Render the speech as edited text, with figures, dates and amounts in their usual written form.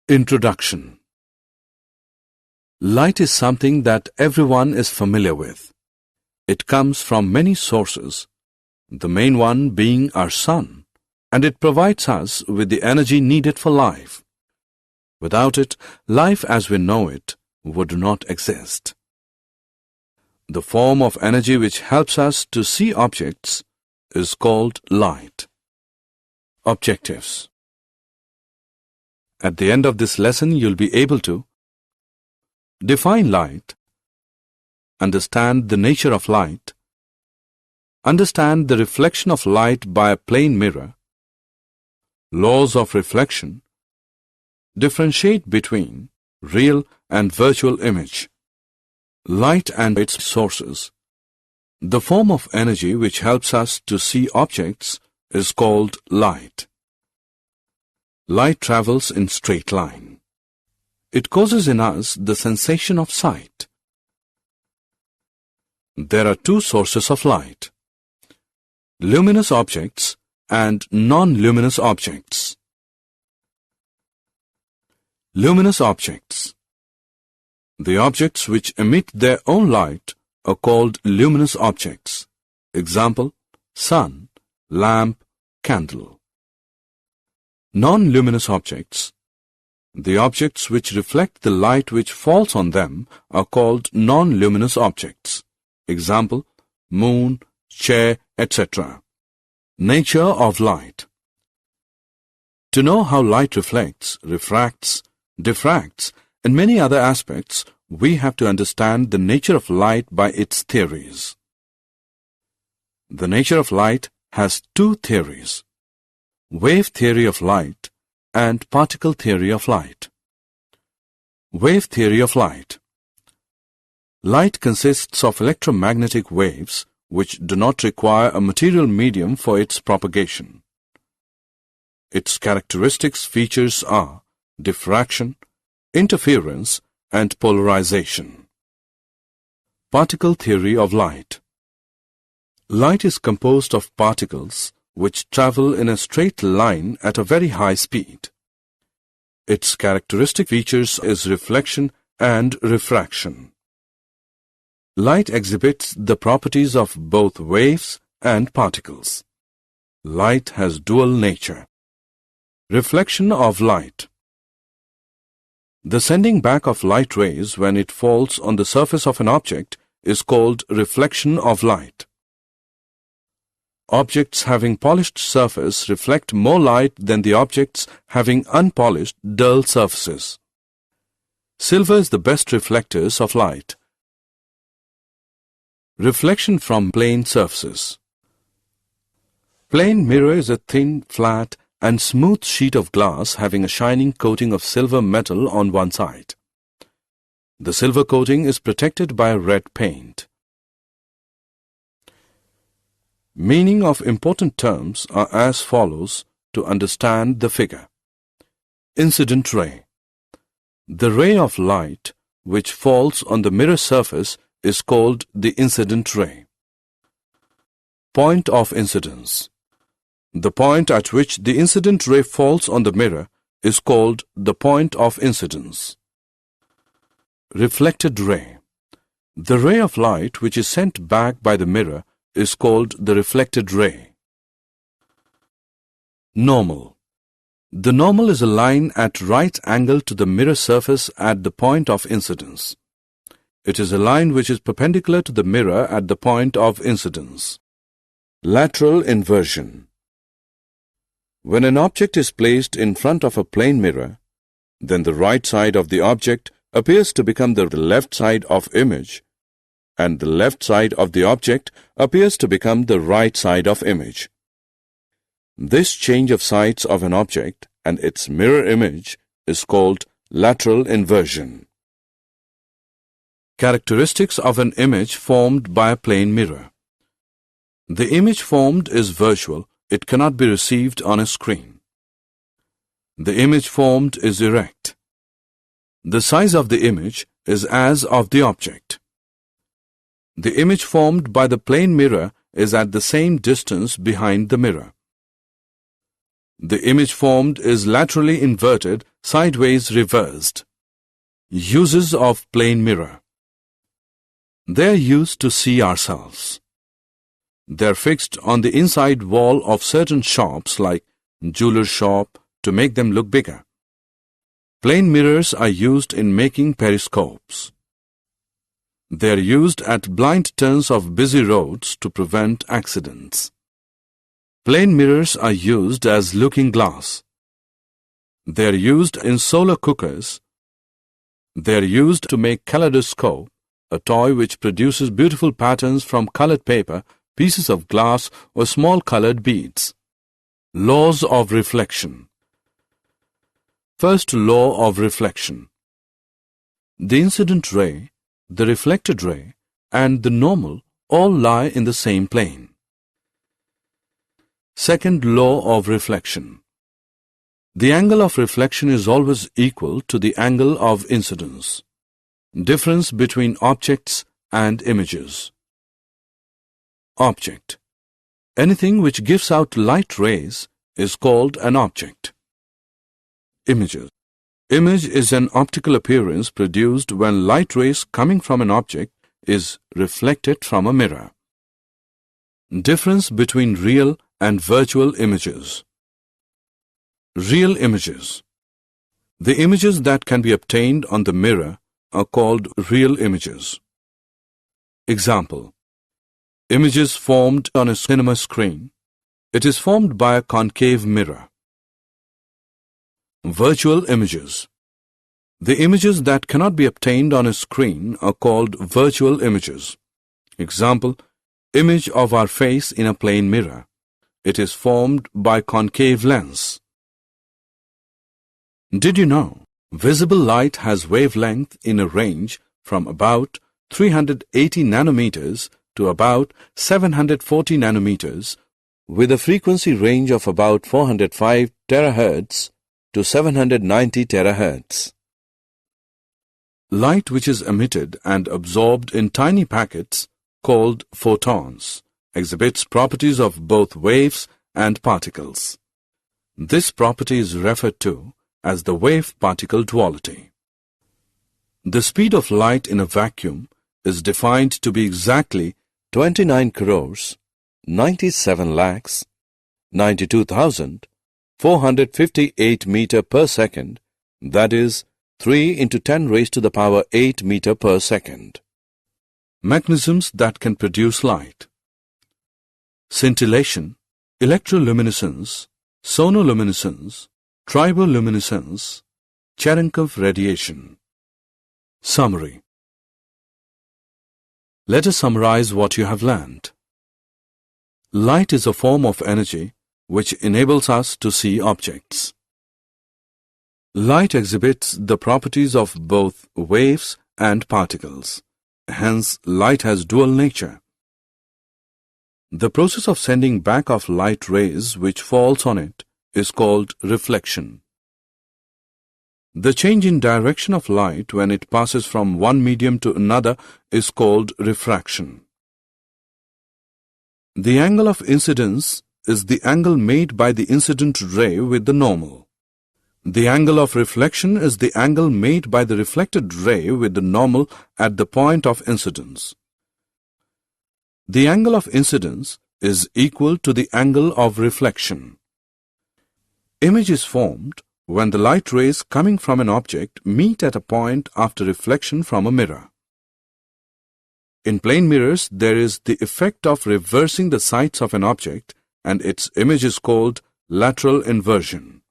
Introduction. Light is something that everyone is familiar with. It comes from many sources, the main one being our sun, and it provides us with the energy needed for life. Without it, life as we know it would not exist. The form of energy which helps us to see objects is called light. Objectives. At the end of this lesson, you'll be able to define light, understand the nature of light, understand the reflection of light by a plane mirror, laws of reflection, differentiate between real and virtual image, light and its sources. The form of energy which helps us to see objects is called light. Light travels in straight line. It causes in us the sensation of sight. There are two sources of light: luminous objects and non-luminous objects. Luminous objects. The objects which emit their own light are called luminous objects. Example: sun, lamp, candle. Non-luminous objects. The objects which reflect the light which falls on them are called non-luminous objects. Example: moon, chair, etc. Nature of light. To know how light reflects, refracts, diffracts, and many other aspects, we have to understand the nature of light by its theories. The nature of light has two theories: wave theory of light and particle theory of light. Wave theory of light. Light consists of electromagnetic waves which do not require a material medium for its propagation. Its characteristics features are diffraction, interference, and polarization. Particle theory of light. Light is composed of particles which travel in a straight line at a very high speed. Its characteristic features is reflection and refraction. Light exhibits the properties of both waves and particles. Light has dual nature. Reflection of light. The sending back of light rays when it falls on the surface of an object is called reflection of light. Objects having polished surface reflect more light than the objects having unpolished, dull surfaces. Silver is the best reflectors of light. Reflection from plane surfaces. Plane mirror is a thin, flat, and smooth sheet of glass having a shining coating of silver metal on one side. The silver coating is protected by a red paint. Meaning of important terms are as follows to understand the figure. Incident ray. The ray of light which falls on the mirror surface is called the incident ray. Point of incidence. The point at which the incident ray falls on the mirror is called the point of incidence. Reflected ray. The ray of light which is sent back by the mirror is called the reflected ray. Normal. The normal is a line at right angle to the mirror surface at the point of incidence. It is a line which is perpendicular to the mirror at the point of incidence. Lateral inversion. When an object is placed in front of a plane mirror, then the right side of the object appears to become the left side of image, and the left side of the object appears to become the right side of image. This change of sides of an object and its mirror image is called lateral inversion. Characteristics of an image formed by a plane mirror. The image formed is virtual. It cannot be received on a screen. The image formed is erect. The size of the image is as of the object. The image formed by the plane mirror is at the same distance behind the mirror. The image formed is laterally inverted, sideways reversed. Uses of plane mirror. They are used to see ourselves. They are fixed on the inside wall of certain shops like jeweler's shop to make them look bigger. Plane mirrors are used in making periscopes. They are used at blind turns of busy roads to prevent accidents. Plane mirrors are used as looking glass. They are used in solar cookers. They are used to make kaleidoscope, a toy which produces beautiful patterns from colored paper, pieces of glass, or small colored beads. Laws of reflection. First law of reflection. The incident ray, the reflected ray, and the normal all lie in the same plane. Second law of reflection. The angle of reflection is always equal to the angle of incidence. Difference between objects and images. Object. Anything which gives out light rays is called an object. Images. Image is an optical appearance produced when light rays coming from an object is reflected from a mirror. Difference between real and virtual images. Real images. The images that can be obtained on the mirror are called real images. Example. Images formed on a cinema screen. It is formed by a concave mirror. Virtual images. The images that cannot be obtained on a screen are called virtual images. Example, image of our face in a plane mirror. It is formed by concave lens. Did you know visible light has wavelength in a range from about 380 nanometers to about 740 nanometers with a frequency range of about 405 terahertz to 790 terahertz. Light which is emitted and absorbed in tiny packets called photons exhibits properties of both waves and particles. This property is referred to as the wave-particle duality. The speed of light in a vacuum is defined to be exactly 29 crores 97 lakhs 92,458 meter per second, that is 3 into 10 raised to the power 8 meter per second. Mechanisms that can produce light. Scintillation, electroluminescence, sonoluminescence, triboluminescence, Cherenkov radiation. Summary. Let us summarize what you have learned. Light is a form of energy which enables us to see objects. Light exhibits the properties of both waves and particles. Hence, light has dual nature. The process of sending back of light rays which falls on it is called reflection. The change in direction of light when it passes from one medium to another is called refraction. The angle of incidence is the angle made by the incident ray with the normal. The angle of reflection is the angle made by the reflected ray with the normal at the point of incidence. The angle of incidence is equal to the angle of reflection. Image is formed when the light rays coming from an object meet at a point after reflection from a mirror. In plane mirrors, there is the effect of reversing the sides of an object and its image is called lateral inversion.